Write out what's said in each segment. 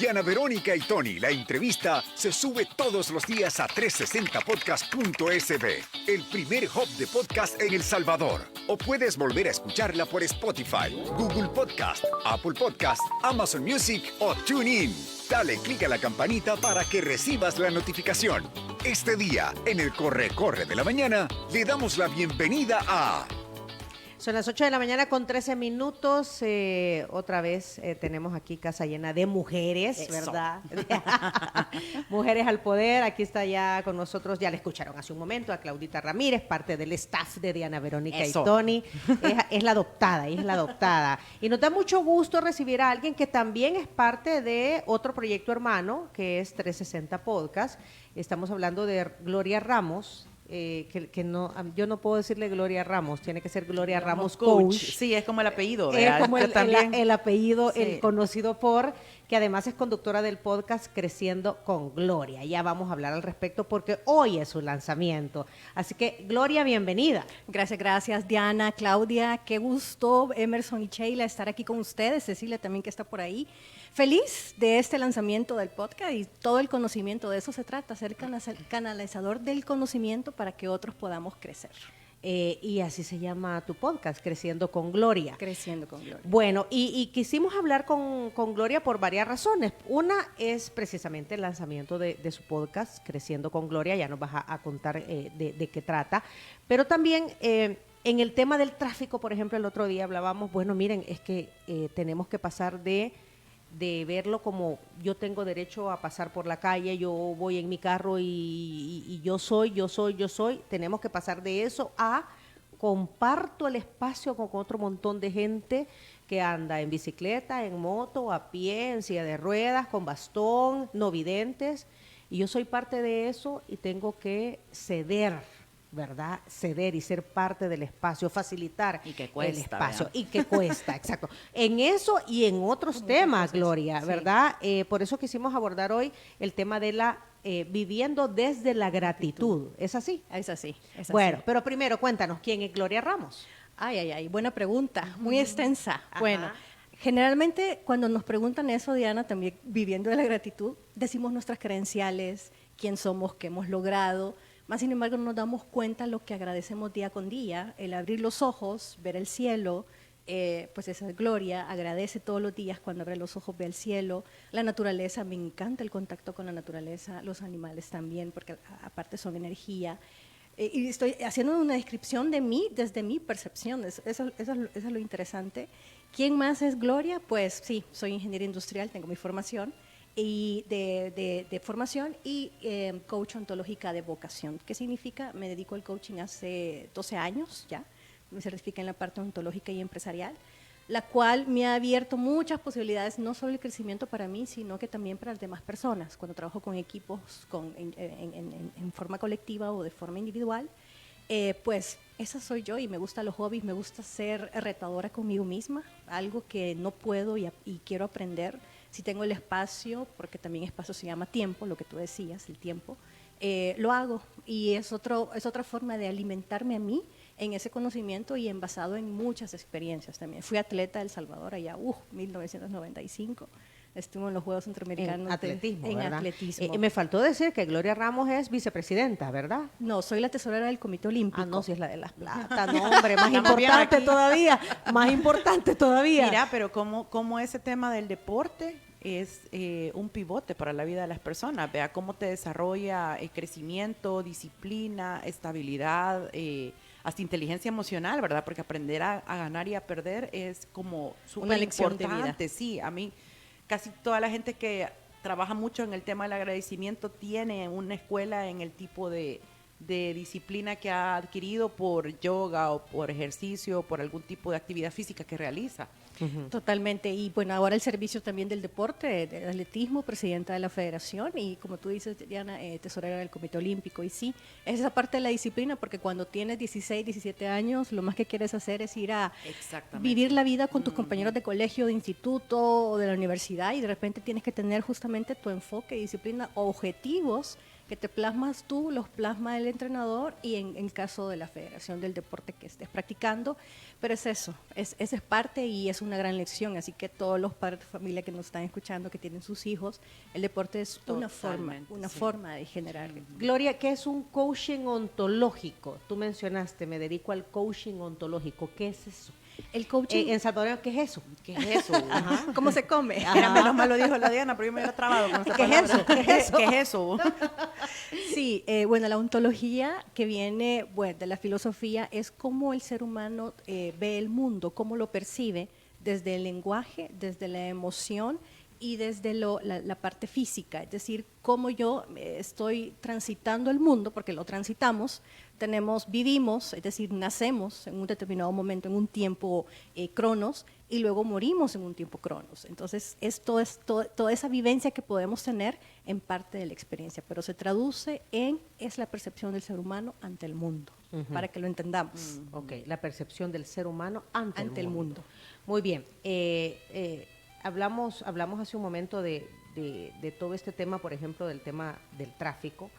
Diana Verónica y Tony, la entrevista, se sube todos los días a 360podcast.sb, el primer hub de podcast en El Salvador. O puedes volver a escucharla por Spotify, Google Podcast, Apple Podcast, Amazon Music o TuneIn. Dale clic a la campanita para que recibas la notificación. Este día, en el Corre de la Mañana, le damos la bienvenida a... Son las 8 de la mañana con 13 minutos. Otra vez tenemos aquí casa llena de mujeres, Eso. ¿verdad? Mujeres al poder. Aquí está ya con nosotros, ya la escucharon hace un momento, a Claudita Ramírez, parte del staff de Diana Verónica Eso. y Tony. Es la adoptada, ella es la adoptada. Y nos da mucho gusto recibir a alguien que también es parte de otro proyecto hermano, que es 360 Podcast. Estamos hablando de Gloria Ramos. Que no, yo no puedo decirle Gloria Ramos, tiene que ser Gloria Ramos Coach. Sí, es como el apellido, Es ¿verdad? como Yo también. el apellido, Sí. el conocido por, que además es conductora del podcast Creciendo con Gloria. Ya vamos a hablar al respecto porque hoy es su lanzamiento. Así que, Gloria, bienvenida. Gracias, Diana, Claudia, qué gusto, Emerson y Sheila, estar aquí con ustedes, Cecilia también que está por ahí. Feliz de este lanzamiento del podcast y todo el conocimiento, de eso se trata, ser canalizador del conocimiento para que otros podamos crecer. Y así se llama tu podcast, Creciendo con Gloria. Creciendo con Gloria. Bueno, y quisimos hablar con Gloria por varias razones. Una es precisamente el lanzamiento de su podcast, Creciendo con Gloria, ya nos vas a contar de qué trata, pero también en el tema del tráfico, por ejemplo, el otro día hablábamos, bueno, miren, es que tenemos que pasar de verlo como yo tengo derecho a pasar por la calle, yo voy en mi carro y yo soy, tenemos que pasar de eso a comparto el espacio con otro montón de gente que anda en bicicleta, en moto, a pie, en silla de ruedas, con bastón, no videntes, y yo soy parte de eso y tengo que ceder, ¿verdad? Ceder y ser parte del espacio, facilitar Y que cuesta, el espacio. ¿verdad? Y que cuesta, exacto. En eso y en otros temas, Gloria, sí. ¿verdad? Por eso quisimos abordar hoy el tema de la viviendo desde la gratitud. ¿Es así? Es así. Bueno, pero primero cuéntanos, ¿quién es Gloria Ramos? Ay, buena pregunta, muy extensa. Ajá. Bueno, generalmente cuando nos preguntan eso, Diana, también viviendo de la gratitud, decimos nuestras credenciales, quién somos, qué hemos logrado. Más sin embargo, no nos damos cuenta lo que agradecemos día con día, el abrir los ojos, ver el cielo, pues esa es Gloria, agradece todos los días cuando abre los ojos, ve el cielo, la naturaleza, me encanta el contacto con la naturaleza, los animales también, porque aparte son energía. Y estoy haciendo una descripción de mí desde mi percepción, eso es lo interesante. ¿Quién más es Gloria? Pues sí, soy ingeniera industrial, tengo mi formación y de formación y coach ontológica de vocación. ¿Qué significa? Me dedico al coaching hace 12 años ya, me certifiqué en la parte ontológica y empresarial, la cual me ha abierto muchas posibilidades, no solo el crecimiento para mí, sino que también para las demás personas. Cuando trabajo con equipos en forma colectiva o de forma individual, pues esa soy yo y me gustan los hobbies, me gusta ser retadora conmigo misma, algo que no puedo y quiero aprender. Si tengo el espacio, porque también espacio se llama tiempo, lo que tú decías, el tiempo, lo hago y es otra forma de alimentarme a mí en ese conocimiento y basado en muchas experiencias también. Fui atleta de El Salvador allá, 1995. Estuve en los Juegos Centroamericanos En atletismo, en ¿verdad? atletismo. Me faltó decir que Gloria Ramos es vicepresidenta, ¿verdad? No, soy la tesorera del Comité Olímpico. Ah, no, si es la de las platas, no, hombre, más Estamos bien importante aquí. todavía, más importante todavía. Mira, pero como ese tema del deporte es un pivote para la vida de las personas. Vea cómo te desarrolla crecimiento, disciplina, estabilidad, hasta inteligencia emocional, ¿verdad? Porque aprender a ganar y a perder es como súper Una lección de vida. importante. Sí, a mí casi toda la gente que trabaja mucho en el tema del agradecimiento tiene una escuela en el tipo de disciplina que ha adquirido por yoga o por ejercicio o por algún tipo de actividad física que realiza. Totalmente, y bueno, ahora el servicio también del deporte, del atletismo, presidenta de la federación y como tú dices, Diana, tesorera del Comité Olímpico, y sí, es esa parte de la disciplina porque cuando tienes 16, 17 años, lo más que quieres hacer es ir a vivir la vida con tus compañeros de colegio, de instituto o de la universidad y de repente tienes que tener justamente tu enfoque, disciplina, objetivos que te plasmas tú, los plasma el entrenador y en caso de la federación del deporte que estés practicando. Pero es eso, esa es parte y es una gran lección. Así que todos los padres de familia que nos están escuchando, que tienen sus hijos, el deporte es una forma de generar. Gloria, ¿qué es un coaching ontológico? Tú mencionaste, me dedico al coaching ontológico. ¿Qué es eso? El coaching. En salvadoreño, ¿qué es eso? ¿Qué es eso? Ajá. ¿Cómo se come? Era menos mal lo dijo la Diana, pero yo me había trabado con esta ¿Qué es palabra. eso? ¿Qué es eso? ¿Qué es eso? Sí, bueno, la ontología que viene de la filosofía es cómo el ser humano ve el mundo, cómo lo percibe desde el lenguaje, desde la emoción y desde la parte física, es decir, cómo yo estoy transitando el mundo, porque lo transitamos, vivimos, es decir, nacemos en un determinado momento, en un tiempo cronos, y luego morimos en un tiempo cronos. Entonces, toda esa vivencia que podemos tener en parte de la experiencia, pero se traduce es la percepción del ser humano ante el mundo, para que lo entendamos. Ok, la percepción del ser humano ante el mundo. Muy bien. Hablamos hace un momento de todo este tema, por ejemplo, del tema del tráfico.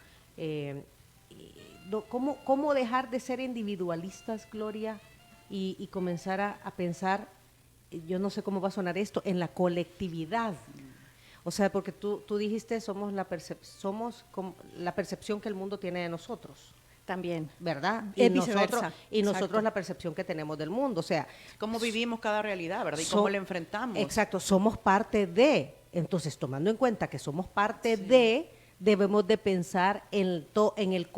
¿Cómo dejar de ser individualistas, Gloria, y comenzar a pensar, yo no sé cómo va a sonar esto, en la colectividad? O sea, porque tú dijiste, somos la percepción que el mundo tiene de nosotros. También. ¿Verdad? Viceversa. Nosotros la percepción que tenemos del mundo. O sea, cómo vivimos cada realidad, ¿verdad? Y cómo la enfrentamos. Exacto, somos parte de. Entonces, tomando en cuenta que somos parte de, debemos de pensar en el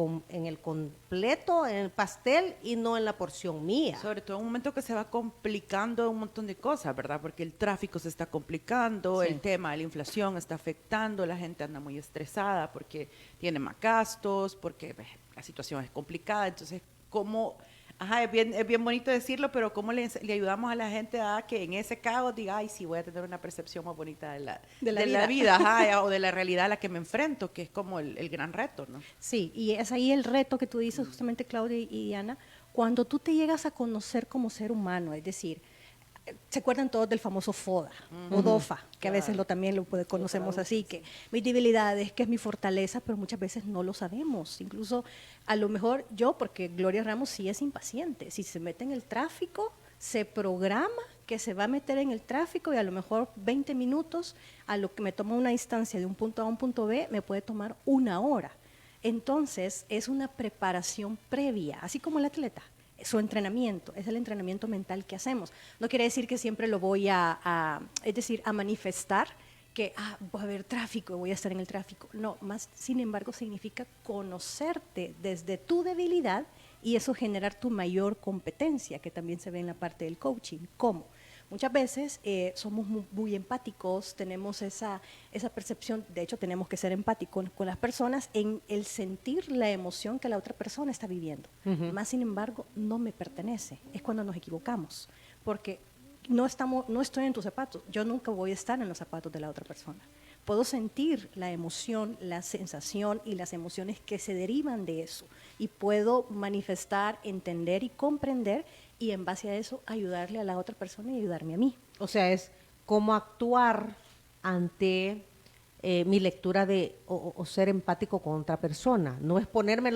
completo, en el pastel y no en la porción mía. Sobre todo en un momento que se va complicando un montón de cosas, ¿verdad? Porque el tráfico se está complicando, el tema de la inflación está afectando, la gente anda muy estresada porque tiene más gastos, porque la situación es complicada. Entonces, ¿cómo? Es bien bonito decirlo, pero ¿cómo le ayudamos a la gente a que en ese caos diga, ay, sí, voy a tener una percepción más bonita de la vida, o de la realidad a la que me enfrento, que es como el gran reto, ¿no? Sí, y es ahí el reto que tú dices justamente, Claudia y Diana, cuando tú te llegas a conocer como ser humano, es decir, ¿se acuerdan todos del famoso FODA o DOFA? Que a veces también lo conocemos así, que mis debilidades, que es mi fortaleza, pero muchas veces no lo sabemos. Incluso a lo mejor porque Gloria Ramos sí es impaciente, si se mete en el tráfico, se programa que se va a meter en el tráfico y a lo mejor 20 minutos, a lo que me toma una distancia de un punto A a un punto B, me puede tomar 1 hora. Entonces, es una preparación previa, así como el atleta. Su entrenamiento, es el entrenamiento mental que hacemos. No quiere decir que siempre lo voy a manifestar, que va a haber tráfico, voy a estar en el tráfico. No, más sin embargo significa conocerte desde tu debilidad y eso generar tu mayor competencia, que también se ve en la parte del coaching. ¿Cómo? Muchas veces somos muy empáticos, tenemos esa percepción, de hecho tenemos que ser empáticos con las personas en el sentir la emoción que la otra persona está viviendo. Más sin embargo, no me pertenece, es cuando nos equivocamos, porque no estoy en tus zapatos, yo nunca voy a estar en los zapatos de la otra persona. Puedo sentir la emoción, la sensación y las emociones que se derivan de eso y puedo manifestar, entender y comprender y en base a eso ayudarle a la otra persona y ayudarme a mí. O sea, es cómo actuar ante mi lectura o ser empático con otra persona. No es ponerme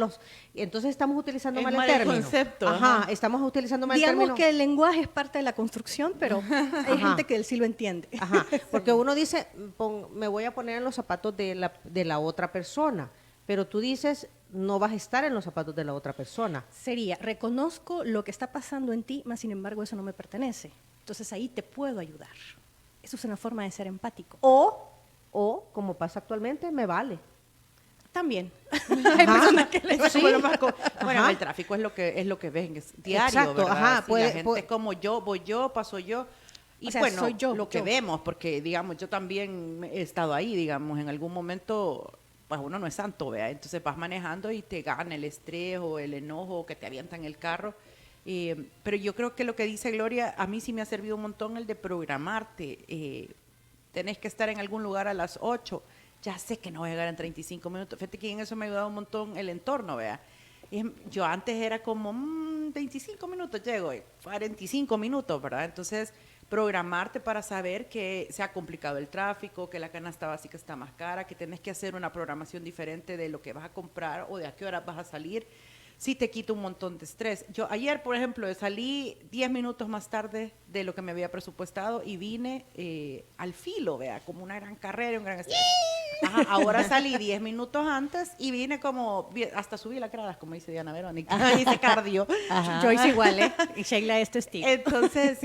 Entonces estamos utilizando mal el término. Concepto. Ajá, estamos utilizando mal el término. Digamos que el lenguaje es parte de la construcción, pero hay gente que sí lo entiende. Ajá, porque uno dice, me voy a poner en los zapatos de la otra persona, pero tú dices, no vas a estar en los zapatos de la otra persona. Sería, reconozco lo que está pasando en ti, mas sin embargo eso no me pertenece. Entonces ahí te puedo ayudar. Eso es una forma de ser empático. O como pasa actualmente, me vale. También. Hay personas que les bueno, el tráfico es lo que ven, es diario, exacto, ¿verdad? Si la gente es como yo, voy yo, paso yo. Y o sea, bueno, soy yo, lo que vemos, porque digamos, yo también he estado ahí, digamos, en algún momento, pues uno no es santo, ¿vea? Entonces vas manejando y te gana el estrés o el enojo que te avientan el carro. Pero yo creo que lo que dice Gloria, a mí sí me ha servido un montón el de programarte. Tenés que estar en algún lugar a las 8, ya sé que no voy a llegar en 35 minutos. Fíjate que en eso me ha ayudado un montón el entorno, ¿vea? Yo antes era como, 25 minutos llego, 45 minutos, ¿verdad? Entonces, programarte para saber que se ha complicado el tráfico, que la canasta básica está más cara, que tenés que hacer una programación diferente de lo que vas a comprar o de a qué hora vas a salir. Sí te quita un montón de estrés. Yo ayer, por ejemplo, salí 10 minutos más tarde de lo que me había presupuestado y vine al filo, vea, como una gran carrera, un gran estrés. Ajá, ahora salí 10 minutos antes y vine como, hasta subí las gradas, como dice Diana Verónica, hice cardio. Yo hice igual, ¿eh? Y Sheila es testigo. Entonces,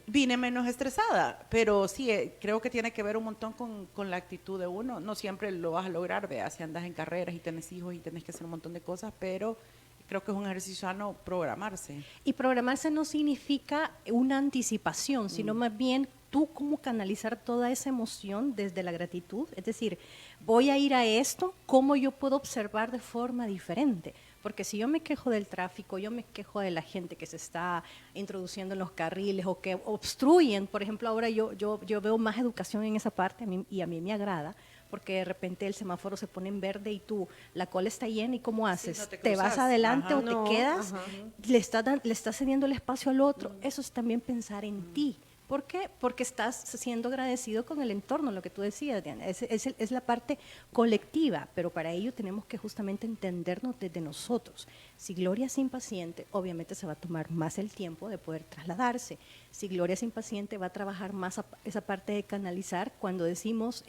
vine menos estresada, pero sí, creo que tiene que ver un montón con la actitud de uno. No siempre lo vas a lograr, vea, si andas en carreras y tenés hijos y tenés que hacer un montón de cosas, pero creo que es un ejercicio sano programarse. Y programarse no significa una anticipación, sino más bien tú cómo canalizar toda esa emoción desde la gratitud. Es decir, voy a ir a esto, ¿cómo yo puedo observar de forma diferente? Porque si yo me quejo del tráfico, yo me quejo de la gente que se está introduciendo en los carriles o que obstruyen, por ejemplo, ahora yo veo más educación en esa parte y a mí me agrada, porque de repente el semáforo se pone en verde y la cola está llena y ¿cómo haces? Sí, no te ¿Te vas cruzas. adelante Ajá. o te quedas? Le estás cediendo el espacio al otro. Eso es también pensar en ti. ¿Por qué? Porque estás siendo agradecido con el entorno, lo que tú decías, Diana. Es la parte colectiva, pero para ello tenemos que justamente entendernos desde nosotros. Si Gloria es impaciente, obviamente se va a tomar más el tiempo de poder trasladarse. Si Gloria es impaciente, va a trabajar más esa parte de canalizar cuando decimos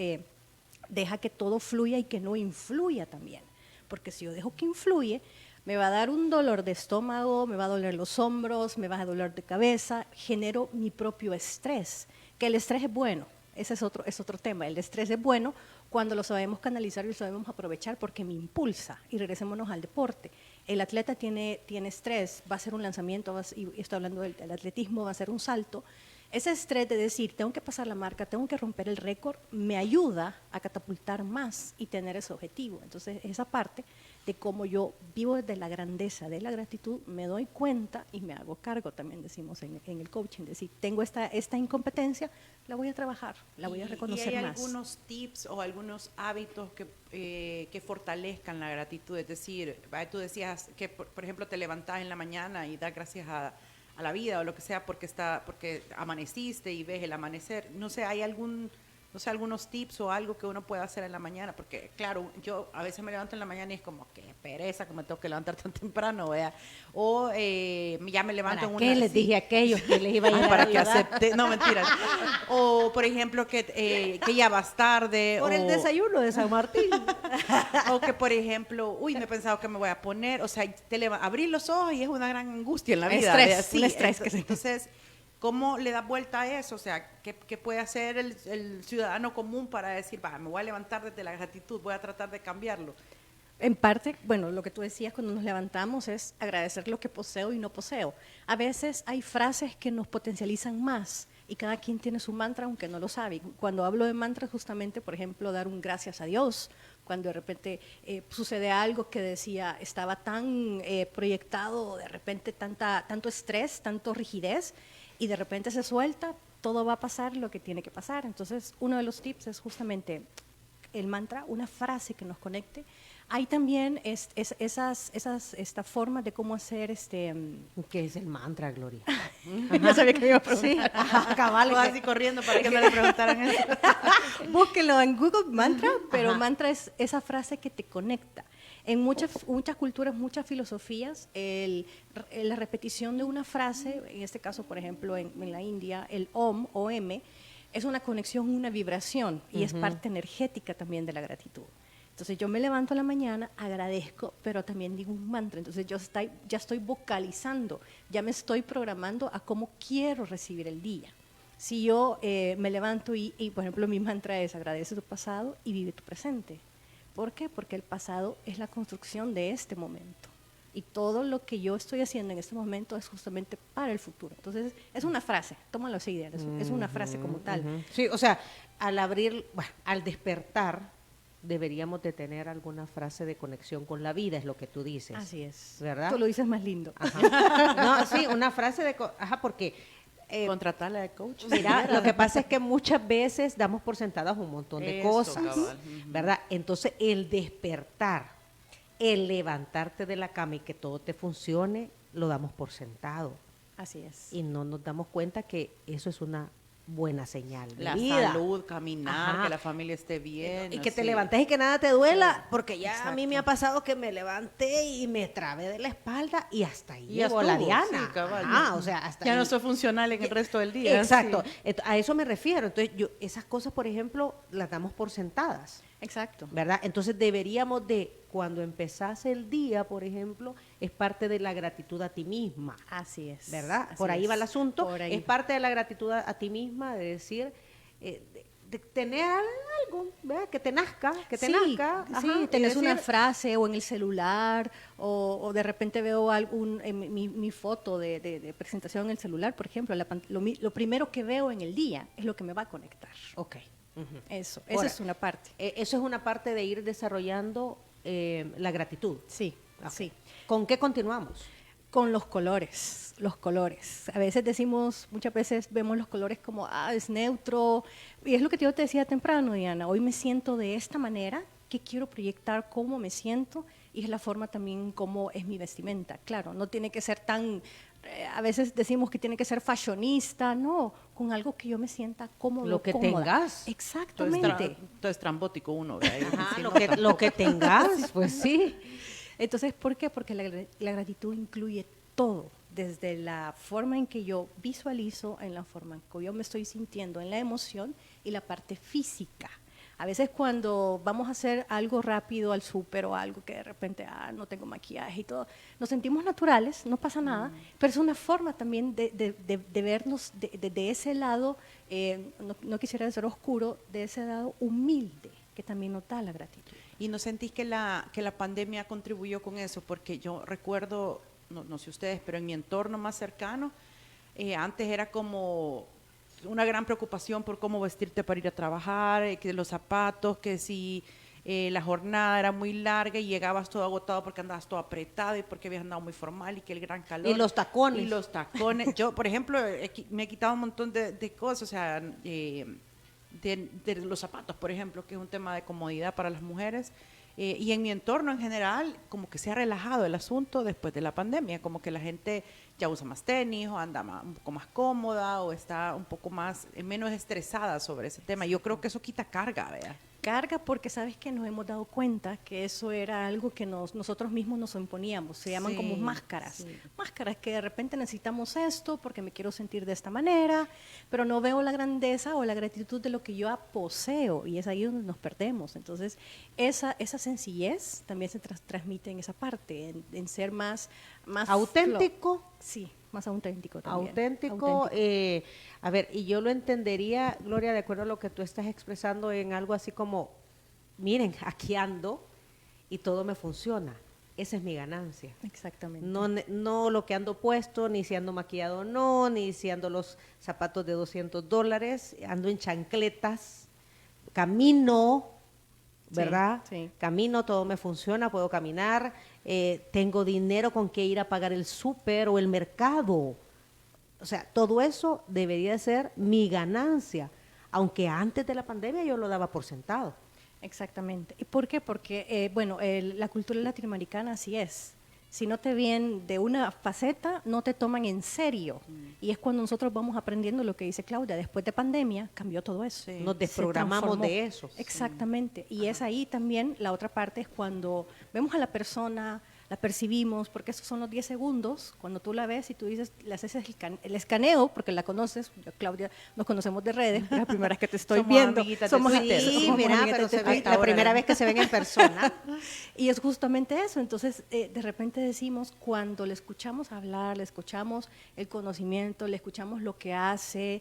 deja que todo fluya y que no influya también. Porque si yo dejo que influye, me va a dar un dolor de estómago, me va a doler los hombros, me va a doler de cabeza, genero mi propio estrés, que el estrés es bueno, ese es otro tema, el estrés es bueno cuando lo sabemos canalizar y lo sabemos aprovechar porque me impulsa. Y regresémonos al deporte. El atleta tiene estrés, va a hacer un lanzamiento, y estoy hablando del atletismo, va a hacer un salto. Ese estrés de decir, tengo que pasar la marca, tengo que romper el récord, me ayuda a catapultar más y tener ese objetivo. Entonces, esa parte de cómo yo vivo desde la grandeza de la gratitud, me doy cuenta y me hago cargo, también decimos en el coaching, decir, tengo esta incompetencia, la voy a trabajar, la voy a reconocer ¿Y hay más. algunos tips o algunos hábitos que fortalezcan la gratitud? Es decir, tú decías que, por ejemplo, te levantás en la mañana y das gracias a la vida o lo que sea porque amaneciste y ves el amanecer. No sé, ¿hay algunos tips o algo que uno pueda hacer en la mañana? Porque, claro, yo a veces me levanto en la mañana y es como, qué pereza que me tengo que levantar tan temprano, ¿vea? O ya me levanto en una... ¿Qué les dije a aquellos que les iba a llegar para a que ayudar? acepte, no, mentiras. O, por ejemplo, que ya vas tarde. Por el desayuno de San Martín. O que, por ejemplo, me he pensado que me voy a poner, o sea, abrir los ojos y es una gran angustia en la vida. Estrés, ¿vea? un estrés que entonces, ¿cómo le das vuelta a eso? O sea, ¿qué puede hacer el ciudadano común para decir, me voy a levantar desde la gratitud, voy a tratar de cambiarlo? En parte, bueno, lo que tú decías cuando nos levantamos es agradecer lo que poseo y no poseo. A veces hay frases que nos potencializan más y cada quien tiene su mantra, aunque no lo sabe. Cuando hablo de mantras, justamente, por ejemplo, dar un gracias a Dios, cuando de repente sucede algo que decía, estaba tan proyectado, de repente tanto estrés, tanto rigidez, y de repente se suelta, todo va a pasar lo que tiene que pasar. Entonces, uno de los tips es justamente el mantra, una frase que nos conecte. Hay también esta forma de cómo hacer ¿Qué es el mantra, Gloria? No sabía que me iba a preguntar. Sí, cabal. Voy así corriendo para que me le preguntaran eso. Búsquenlo en Google, mantra, pero mantra es esa frase que te conecta. En muchas culturas, muchas filosofías, la repetición de una frase, en este caso, por ejemplo, en la India, el OM, es una conexión, una vibración, y es parte energética también de la gratitud. Entonces yo me levanto a la mañana, agradezco, pero también digo un mantra. Entonces ya estoy vocalizando, ya me estoy programando a cómo quiero recibir el día. Si yo me levanto y, por ejemplo, mi mantra es agradece tu pasado y vive tu presente. ¿Por qué? Porque el pasado es la construcción de este momento. Y todo lo que yo estoy haciendo en este momento es justamente para el futuro. Entonces, es una frase, tómalo así, Diana, es una frase como tal. Sí, o sea, al despertar, deberíamos de tener alguna frase de conexión con la vida, es lo que tú dices. Así es. ¿Verdad? Tú lo dices más lindo. Ajá. No, sí, una frase porque Contratarla de coach. mira, lo que pasa es que muchas veces damos por sentadas un montón de Eso, cosas, cabal. ¿verdad? Entonces, el despertar, el levantarte de la cama y que todo te funcione, lo damos por sentado. Así es. y no nos damos cuenta que eso es una buena señal de La vida. salud, caminar, Ajá. que la familia esté bien. Y que te así. levantes y que nada te duela, Sí, porque ya a mí me ha exacto. pasado que me levanté y me trabé de la espalda y hasta ahí Y ya llegó la estuvo, Diana. sí, cabal. Ajá, o sea, hasta Ya no ahí. soy funcional en el resto del día. Exacto, sí. a eso me refiero. Entonces, esas cosas, por ejemplo, las damos por sentadas, Exacto. ¿verdad? Entonces, deberíamos de, cuando empezás el día, por ejemplo, es parte de la gratitud a ti misma. Así es. ¿Verdad? Así Por ahí va el es. asunto. Por ahí Es parte de la gratitud a ti misma, de decir, de tener algo, ¿verdad? Que te nazca, Sí, nazca. sí, ajá, y tenés una decir, frase o en el celular o de repente veo mi foto de presentación en el celular, por ejemplo, lo primero que veo en el día es lo que me va a conectar. Ok. Ujú. Eso, Ahora, esa es una parte. Eso es una parte de ir desarrollando la gratitud. Sí, Ok. sí. ¿Con qué continuamos? Con los colores, los colores. A veces decimos, muchas veces vemos los colores como, es neutro. Y es lo que yo te decía temprano, Diana. Hoy me siento de esta manera, que quiero proyectar cómo me siento y es la forma también como es mi vestimenta. Claro, no tiene que ser tan, a veces decimos que tiene que ser fashionista, no, con algo que yo me sienta cómodo, Lo que cómoda. tengas. Exactamente. Todo es trambótico uno, ¿verdad? Ajá, Sí, lo que tengas, pues sí. Entonces, ¿por qué? Porque la gratitud incluye todo, desde la forma en que yo visualizo, en la forma en que yo me estoy sintiendo, en la emoción y la parte física. A veces cuando vamos a hacer algo rápido al súper o algo que de repente, no tengo maquillaje y todo, nos sentimos naturales, no pasa nada, pero es una forma también de vernos de ese lado, no quisiera ser oscuro, de ese lado humilde, que también nos da la gratitud. ¿Y no sentís que la pandemia contribuyó con eso? Porque yo recuerdo, no sé ustedes, pero en mi entorno más cercano, antes era como una gran preocupación por cómo vestirte para ir a trabajar, que los zapatos, que si la jornada era muy larga y llegabas todo agotado porque andabas todo apretado y porque habías andado muy formal y que el gran calor. Y los tacones. Y los tacones. Yo, por ejemplo, me he quitado un montón de cosas, o sea, de los zapatos, por ejemplo, que es un tema de comodidad para las mujeres. Y en mi entorno en general, como que se ha relajado el asunto después de la pandemia, como que la gente ya usa más tenis o anda un poco más cómoda o está un poco más, menos estresada sobre ese tema. Yo creo que eso quita carga, ¿verdad? Carga porque sabes que nos hemos dado cuenta que eso era algo que nosotros mismos nos imponíamos, se llaman como máscaras, máscaras que de repente necesitamos esto porque me quiero sentir de esta manera, pero no veo la grandeza o la gratitud de lo que yo poseo y es ahí donde nos perdemos. Entonces esa sencillez también se transmite en esa parte, en ser más auténtico. Sí, más auténtico también. Auténtico. A ver, y yo lo entendería, Gloria, de acuerdo a lo que tú estás expresando en algo así como, miren, aquí ando y todo me funciona. Esa es mi ganancia. Exactamente. No lo que ando puesto, ni si ando maquillado o no, ni si ando los zapatos de $200, ando en chancletas, camino, ¿verdad? Sí. Camino, todo me funciona, puedo caminar, tengo dinero con que ir a pagar el súper o el mercado. O sea, todo eso debería de ser mi ganancia, aunque antes de la pandemia yo lo daba por sentado. Exactamente. ¿Y por qué? Porque, la cultura latinoamericana así es. Si no te ven de una faceta, no te toman en serio. Y es cuando nosotros vamos aprendiendo lo que dice Claudia. Después de pandemia, cambió todo eso. Sí. Nos Se desprogramamos transformó. de eso. Exactamente. Y es ahí también, la otra parte es cuando vemos a la persona, la percibimos, porque esos son los 10 segundos, cuando tú la ves y tú dices, le haces el escaneo, porque la conoces, yo, Claudia, nos conocemos de redes, pero la primera vez que te estoy Somos viendo. amiguitas de somos Twitter. Sí, somos mira, amiguitas pero de Twitter. la primera vez que se ven en persona. Y es justamente eso, entonces de repente decimos, cuando le escuchamos hablar, le escuchamos el conocimiento, le escuchamos lo que hace,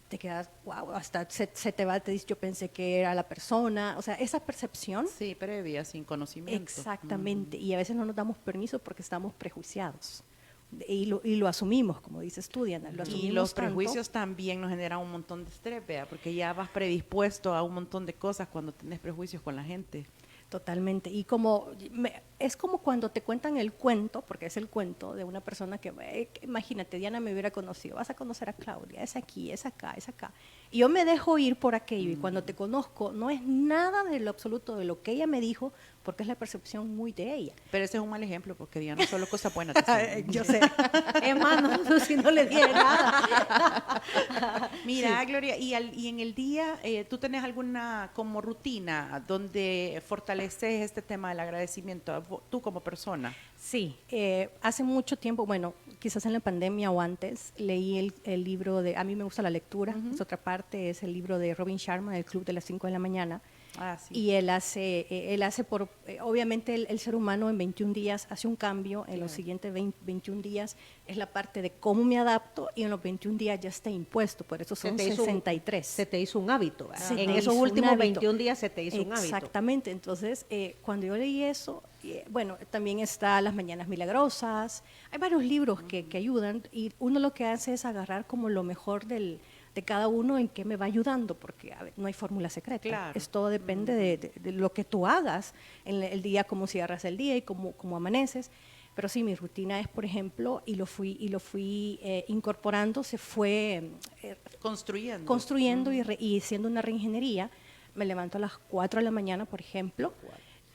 te quedas, wow, hasta se te va, te dices, yo pensé que era la persona, o sea, esa percepción. Sí, previa, sin conocimiento. Exactamente, y a veces no nos damos permiso porque estamos prejuiciados. Y lo asumimos, como dices tú, Diana. Lo Y asumimos los tanto. prejuicios también nos generan un montón de estrés, ¿vea? Porque ya vas predispuesto a un montón de cosas cuando tenés prejuicios con la gente. Totalmente. Y como es como cuando te cuentan el cuento, porque es el cuento de una persona que imagínate, Diana me hubiera conocido, vas a conocer a Claudia, es aquí, es acá, es acá. Y yo me dejo ir por aquello y cuando te conozco no es nada de lo absoluto de lo que ella me dijo, porque es la percepción muy de ella. Pero ese es un mal ejemplo, porque Diana solo cosa buena te enseña. Yo sé. Es más, no, si no le dije nada. Mira, Sí. Gloria, y en el día, ¿tú tenés alguna como rutina donde fortaleces este tema del agradecimiento, tú como persona? Sí, hace mucho tiempo, bueno, quizás en la pandemia o antes, leí el libro de, a mí me gusta la lectura, es otra parte, es el libro de Robin Sharma, El Club de las 5 de la mañana. Ah, sí. Y él hace obviamente el ser humano en 21 días hace un cambio, en los siguientes 21 días es la parte de cómo me adapto y en los 21 días ya está impuesto, por eso son 63. Se te hizo un hábito, ¿verdad? Se En te esos hizo un últimos hábito. 21 días se te hizo un hábito. Exactamente, entonces cuando yo leí eso, bueno, también está Las Mañanas Milagrosas, hay varios libros que ayudan y uno lo que hace es agarrar como lo mejor de cada uno en qué me va ayudando, porque a ver, no hay fórmula secreta. Claro. Todo depende de lo que tú hagas en el día, cómo cierras el día y cómo amaneces. Pero sí, mi rutina es, por ejemplo, y lo fui incorporando, se fue construyendo y siendo una reingeniería. Me levanto a las 4 de la mañana, por ejemplo.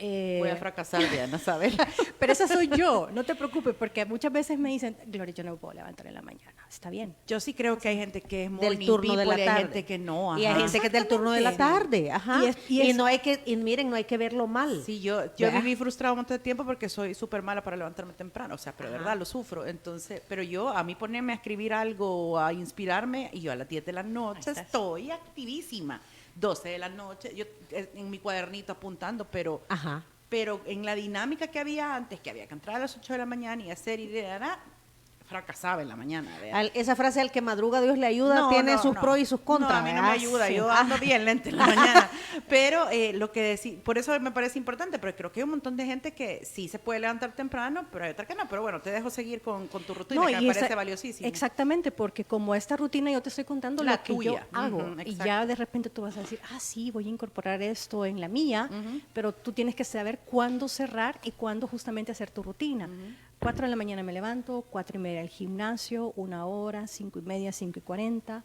Voy a fracasar, Diana, ¿sabes? Pero esa soy yo, no te preocupes, porque muchas veces me dicen, Gloria, yo no me puedo levantar en la mañana. Está bien. Yo sí creo que hay gente que es Del morning turno de la people y tarde. hay gente que no. Y hay ajá. gente que es del turno de la tarde, ajá. Y no hay que, y miren, no hay que verlo mal. Sí, yo ¿verdad? viví frustrado un montón de tiempo porque soy súper mala para levantarme temprano, o sea, pero de verdad lo sufro. Entonces, pero a mí ponerme a escribir algo o a inspirarme, y yo a las 10 de la noche estoy activísima. 12 de la noche, yo en mi cuadernito apuntando, pero Ajá. en la dinámica que había antes, que había que entrar a las 8 de la mañana y hacer fracasaba en la mañana. Esa frase, al que madruga Dios le ayuda, tiene sus pros y sus contras. No, a mí no me ¿verdad? ayuda, Sí. yo ando bien lenta en la mañana. Pero lo que por eso me parece importante, pero creo que hay un montón de gente que sí se puede levantar temprano, pero hay otra que no. Pero bueno, te dejo seguir con tu rutina, que me parece valiosísima. Exactamente, porque como esta rutina yo te estoy contando La lo que tuya. yo hago, Ujú, y exacto. ya de repente tú vas a decir, sí, voy a incorporar esto en la mía, pero tú tienes que saber cuándo cerrar y cuándo justamente hacer tu rutina. 4 de la mañana me levanto, 4:30 al gimnasio, 1 hora, 5:30, 5:40.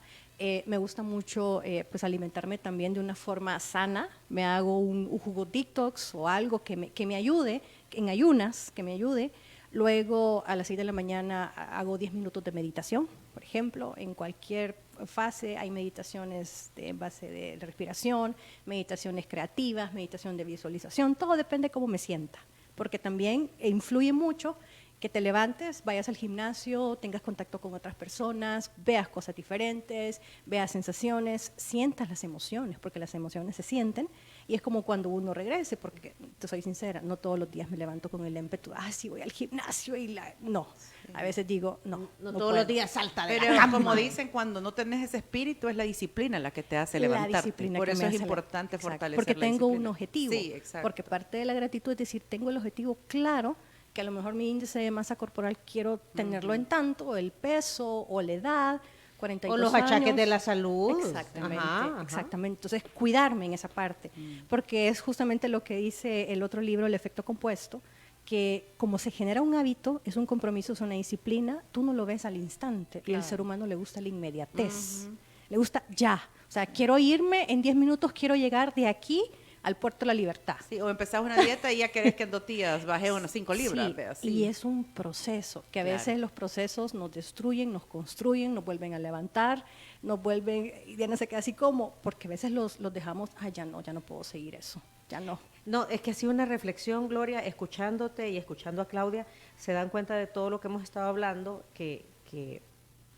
Me gusta mucho pues alimentarme también de una forma sana. Me hago un jugo detox o algo que me ayude, en ayunas, que me ayude. Luego a las 6 de la mañana hago 10 minutos de meditación, por ejemplo. En cualquier fase hay meditaciones en base de respiración, meditaciones creativas, meditación de visualización. Todo depende de cómo me sienta, porque también influye mucho que te levantes, vayas al gimnasio, tengas contacto con otras personas, veas cosas diferentes, veas sensaciones, sientas las emociones, porque las emociones se sienten, y es como cuando uno regrese, porque te soy sincera, no todos los días me levanto con el ímpetu, sí voy al gimnasio no, a veces digo, no todos puedo. los días salta de Pero la cama. como dicen, cuando no tenés ese espíritu, es la disciplina la que te hace levantarte. Por que eso me es hace importante exacto, fortalecer porque la tengo un disciplina. objetivo, Sí, exacto. porque parte de la gratitud es decir, tengo el objetivo claro, que a lo mejor mi índice de masa corporal quiero tenerlo en tanto, el peso o la edad, 42 O los achaques años. de la salud. Exactamente, Ajá. exactamente. Entonces, cuidarme en esa parte, porque es justamente lo que dice el otro libro, El efecto compuesto, que como se genera un hábito, es un compromiso, es una disciplina, tú no lo ves al instante, y al ser humano le gusta la inmediatez, le gusta ya. O sea, quiero irme, en 10 minutos quiero llegar de aquí al puerto de la libertad. Sí, o empezás una dieta y ya querés que en 2 días bajé unos 5 libras. Sí, vea, sí. y es un proceso, que a Claro. veces los procesos nos destruyen, nos construyen, nos vuelven a levantar, nos vuelven, y Diana se queda así como, porque a veces los dejamos, ya no puedo seguir eso, ya no. No, es que ha sido una reflexión, Gloria, escuchándote y escuchando a Claudia, se dan cuenta de todo lo que hemos estado hablando, que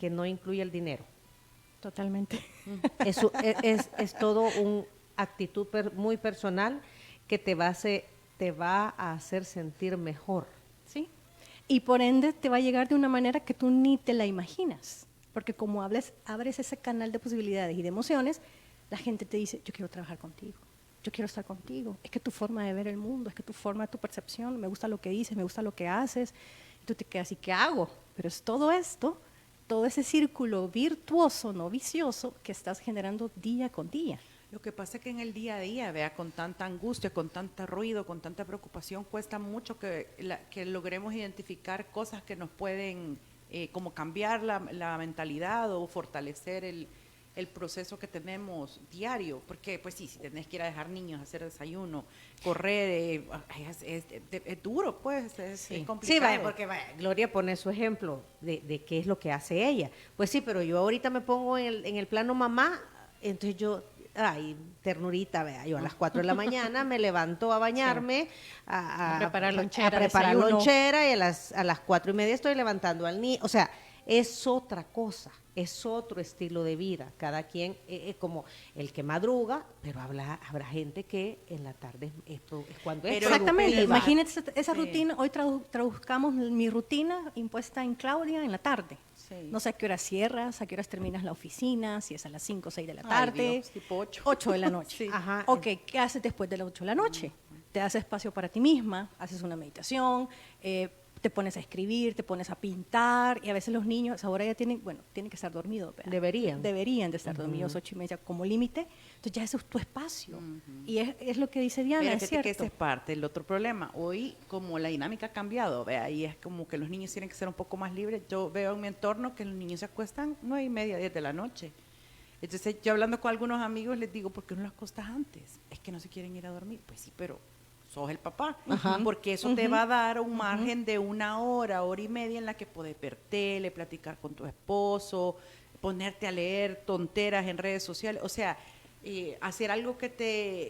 no incluye el dinero. Totalmente. Es todo una actitud muy personal que te va a hacer sentir mejor. ¿Sí? Y por ende te va a llegar de una manera que tú ni te la imaginas, porque como abres ese canal de posibilidades y de emociones, la gente te dice, yo quiero trabajar contigo, yo quiero estar contigo, es que tu forma de ver el mundo, es que tu percepción, me gusta lo que dices, me gusta lo que haces, y tú te quedas, ¿y qué hago? Pero es todo esto, todo ese círculo virtuoso, no vicioso, que estás generando día con día. Lo que pasa es que en el día a día, vea, con tanta angustia, con tanto ruido, con tanta preocupación, cuesta mucho que logremos identificar cosas que nos pueden como cambiar la mentalidad o fortalecer el proceso que tenemos diario, porque pues sí, si tenés que ir a dejar niños a hacer desayuno, correr, es duro, pues, es complicado. Sí, vaya, porque vaya, Gloria pone su ejemplo de qué es lo que hace ella. Pues sí, pero yo ahorita me pongo en el plano mamá, entonces yo, ay, ternurita, vea, yo a las 4 de la mañana me levanto a bañarme, a preparar lonchera, a preparar desayuno. lonchera, y a las 4:30 estoy levantando al niño, o sea, es otra cosa, es otro estilo de vida. Cada quien es como el que madruga, pero habrá gente que en la tarde es cuando es Exactamente, productiva. imagínate esa rutina, hoy traduzcamos mi rutina impuesta en Claudia en la tarde. Sí. No sé a qué hora cierras, a qué horas terminas la oficina, si es a las 5 o 6 de la Ay, tarde. Dios, tipo 8. 8 de la noche. Sí. Ajá. Ok, ¿qué haces después de las 8 de la noche? Te das espacio para ti misma, haces una meditación, te pones a escribir, te pones a pintar, y a veces los niños, ahora ya tienen que estar dormidos. ¿verdad? Deberían de estar dormidos 8:30 como límite, entonces ya ese es tu espacio. Y es lo que dice Diana, Pero es fíjate cierto. que ese es parte del otro problema. Hoy, como la dinámica ha cambiado, vea, y es como que los niños tienen que ser un poco más libres. Yo veo en mi entorno que los niños se acuestan 9:30, 10 de la noche. Entonces, yo hablando con algunos amigos les digo, ¿por qué no las acostas antes? Es que no se quieren ir a dormir. Pues sí, pero sos el papá, porque eso te va a dar un margen de 1 hora, 1:30 en la que puedes ver tele, platicar con tu esposo, ponerte a leer tonteras en redes sociales, o sea, hacer algo que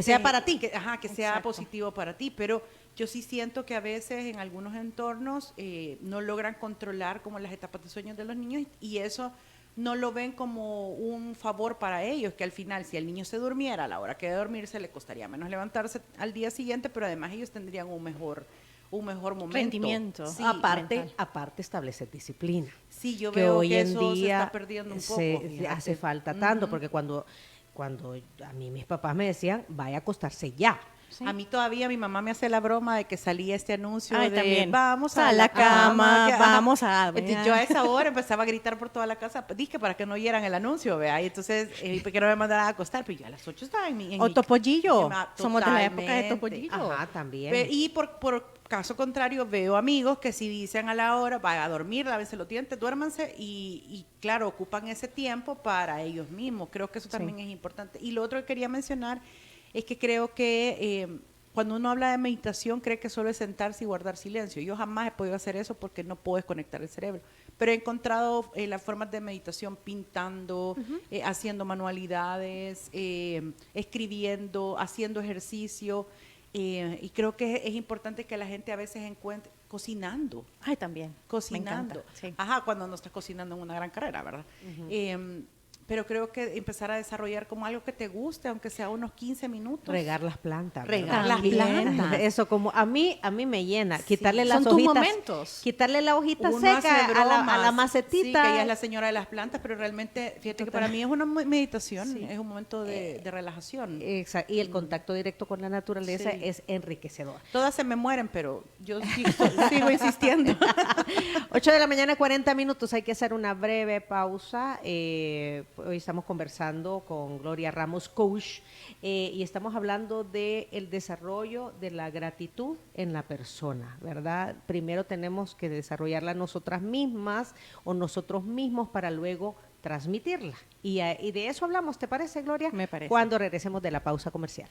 sea para ti. que sea Exacto. positivo para ti, pero yo sí siento que a veces en algunos entornos no logran controlar como las etapas de sueño de los niños y eso no lo ven como un favor para ellos, que al final si el niño se durmiera a la hora que debe dormirse le costaría menos levantarse al día siguiente, pero además ellos tendrían un mejor momento. Rendimiento. Sí, aparte establecer disciplina. Sí, yo que veo hoy que en eso se día está perdiendo un poco. se fíjate. hace falta tanto, porque cuando a mí mis papás me decían, vaya a acostarse ya. Sí. A mí todavía mi mamá me hace la broma de que salía este anuncio Ay, de también. vamos A la cama, que- vamos a... Entonces, yo a esa hora empezaba a gritar por toda la casa, dije para que no oyeran el anuncio, vea, y entonces, porque no me mandaran a acostar, pero yo a las 8 estaba en mi... O Topollillo, Ah, somos de la época de totalmente. Topollillo. Ajá, también. Y por caso contrario, veo amigos que si dicen a la hora, vayan a dormir, lávense los dientes, duérmanse, y claro, ocupan ese tiempo para ellos mismos. Creo que eso también es importante. Y lo otro que quería mencionar es que creo que cuando uno habla de meditación, cree que solo es sentarse y guardar silencio. Yo jamás he podido hacer eso porque no puedo desconectar el cerebro. Pero he encontrado las formas de meditación pintando, haciendo manualidades, escribiendo, haciendo ejercicio. Y creo que es importante que la gente a veces encuentre cocinando. Ay, también. Cocinando. Me encanta, sí. Ajá, cuando no estás cocinando en una gran carrera, ¿verdad? Pero creo que empezar a desarrollar como algo que te guste, aunque sea unos 15 minutos. Regar las plantas. Regar ¿verdad? las plantas. Eso como a mí me llena. Sí. Quitarle las Son tus hojitas. momentos. Quitarle la hojita Uno seca hace a la bromas. macetita. Sí, que ella es la señora de las plantas, pero realmente, fíjate que para mí es una meditación, Sí. es un momento de relajación. Exacto. Y el contacto directo con la naturaleza Sí. es enriquecedor. Todas se me mueren, pero yo sigo insistiendo. 8 de la mañana, 40 minutos. Hay que hacer una breve pausa. Hoy estamos conversando con Gloria Ramos, coach, y estamos hablando del desarrollo de la gratitud en la persona, ¿verdad? Primero tenemos que desarrollarla nosotras mismas o nosotros mismos para luego transmitirla. Y de eso hablamos, ¿te parece, Gloria? Me parece. Cuando regresemos de la pausa comercial.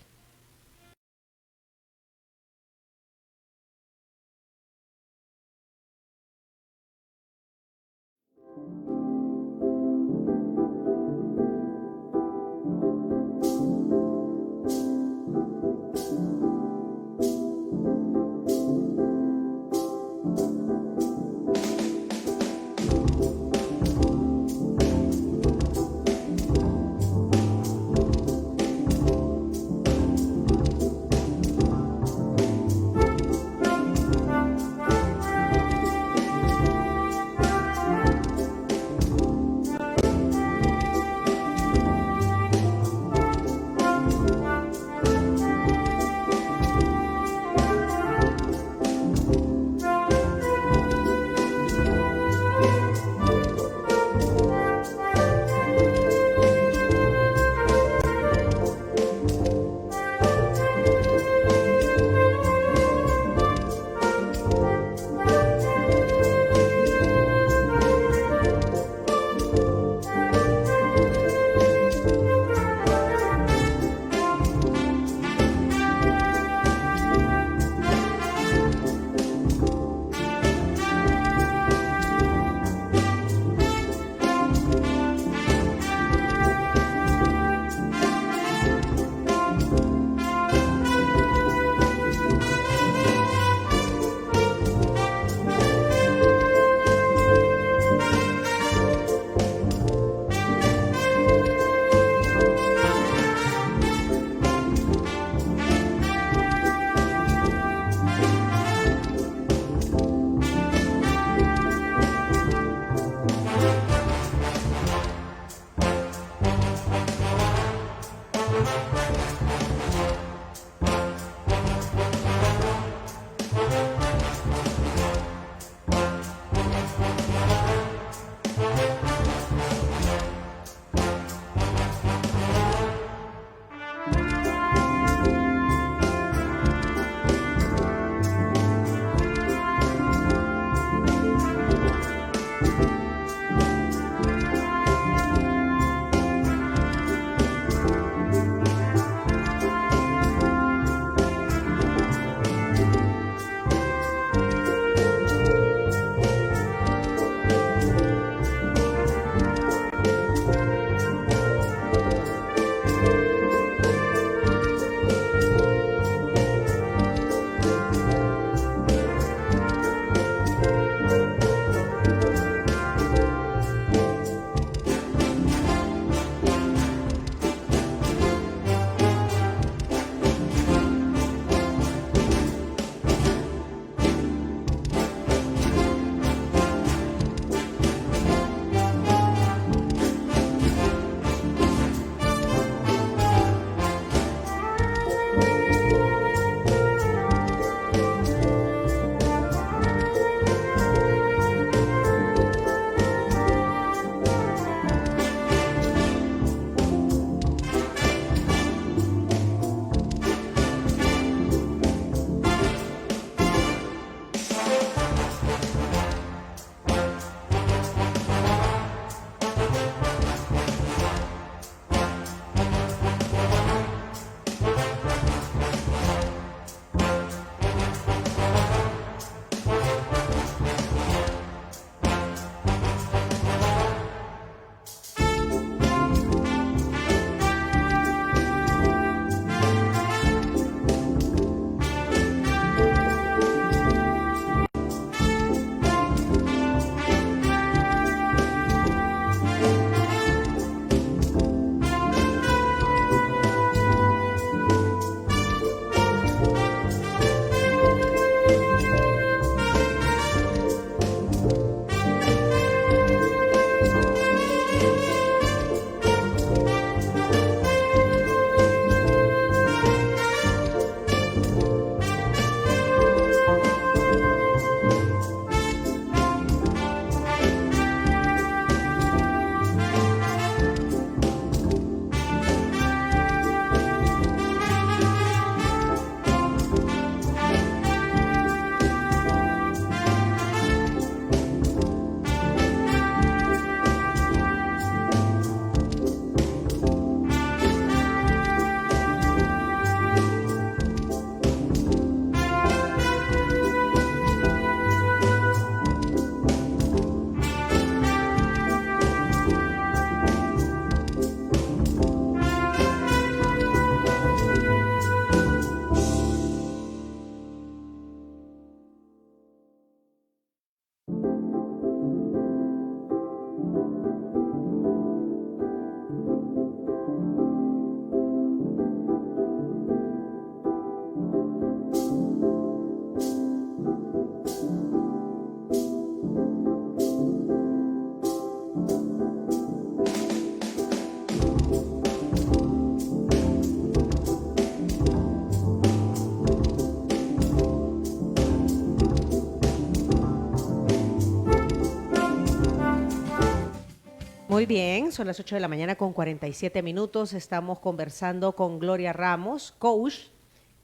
Muy bien, son las 8 de la mañana con 47 minutos. Estamos conversando con Gloria Ramos, coach,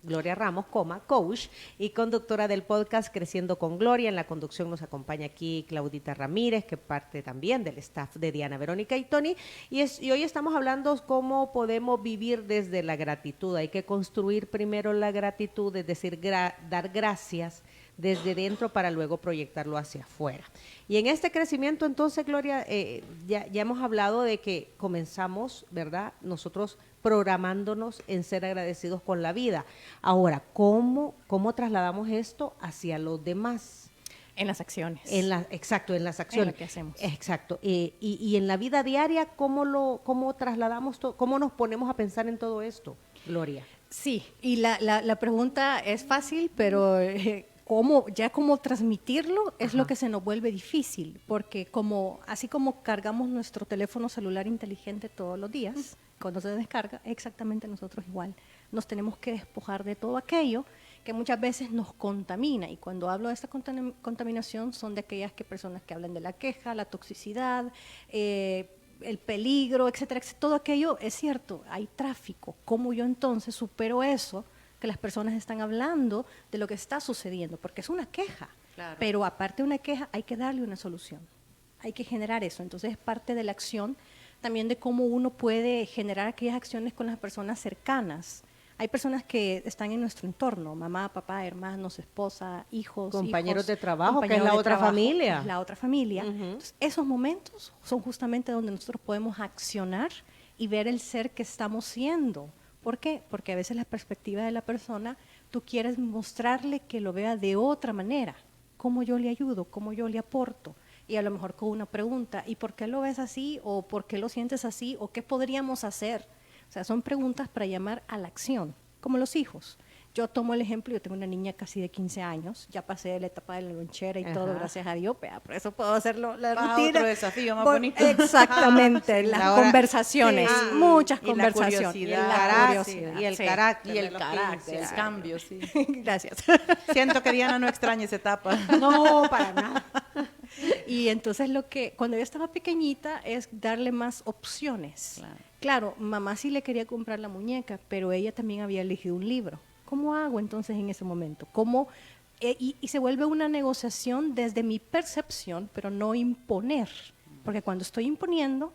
Gloria Ramos, coach y conductora del podcast Creciendo con Gloria. En la conducción nos acompaña aquí Claudita Ramírez, que parte también del staff de Diana, Verónica y Tony. Y hoy estamos hablando cómo podemos vivir desde la gratitud. Hay que construir primero la gratitud, es decir, dar gracias desde dentro para luego proyectarlo hacia afuera. Y en este crecimiento, entonces, Gloria, ya hemos hablado de que comenzamos, ¿verdad?, nosotros programándonos en ser agradecidos con la vida. Ahora, ¿cómo trasladamos esto hacia los demás? En las acciones. Exacto, en las acciones. En lo que hacemos. Exacto. Y en la vida diaria, ¿cómo trasladamos todo? ¿Cómo nos ponemos a pensar en todo esto, Gloria? Sí, y la pregunta es fácil, pero cómo transmitirlo es lo que se nos vuelve difícil, porque así como cargamos nuestro teléfono celular inteligente todos los días, cuando se descarga, exactamente nosotros igual nos tenemos que despojar de todo aquello que muchas veces nos contamina. Y cuando hablo de esta contaminación son de aquellas personas que hablan de la queja, la toxicidad, el peligro, etcétera, etcétera. Todo aquello es cierto, hay tráfico. ¿Cómo yo entonces supero eso? Que las personas están hablando de lo que está sucediendo, porque es una queja. Claro. Pero aparte de una queja, hay que darle una solución. Hay que generar eso. Entonces es parte de la acción también de cómo uno puede generar aquellas acciones con las personas cercanas. Hay personas que están en nuestro entorno, mamá, papá, hermanos, esposa, hijos, compañeros de trabajo, compañeros que es la de otra trabajo, familia. Es la otra familia. Uh-huh. Entonces, esos momentos son justamente donde nosotros podemos accionar y ver el ser que estamos siendo. ¿Por qué? Porque a veces la perspectiva de la persona, tú quieres mostrarle que lo vea de otra manera. ¿Cómo yo le ayudo? ¿Cómo yo le aporto? Y a lo mejor con una pregunta, ¿y por qué lo ves así? ¿O por qué lo sientes así? ¿O qué podríamos hacer? O sea, son preguntas para llamar a la acción, como los hijos. Yo tomo el ejemplo, yo tengo una niña casi de 15 años, ya pasé de la etapa de la lonchera y todo, gracias a Dios, por eso puedo hacerlo la rutina. Otro desafío más bonito. Exactamente, las conversaciones, sí, muchas y la conversaciones. curiosidad. Y el carácter. Y el carácter, el cambio, sí. Gracias. Siento que Diana no extraña esa etapa. No, para nada. Y entonces cuando yo estaba pequeñita es darle más opciones. Claro, mamá sí le quería comprar la muñeca, pero ella también había elegido un libro. ¿Cómo hago entonces en ese momento? Y se vuelve una negociación desde mi percepción, pero no imponer. Porque cuando estoy imponiendo,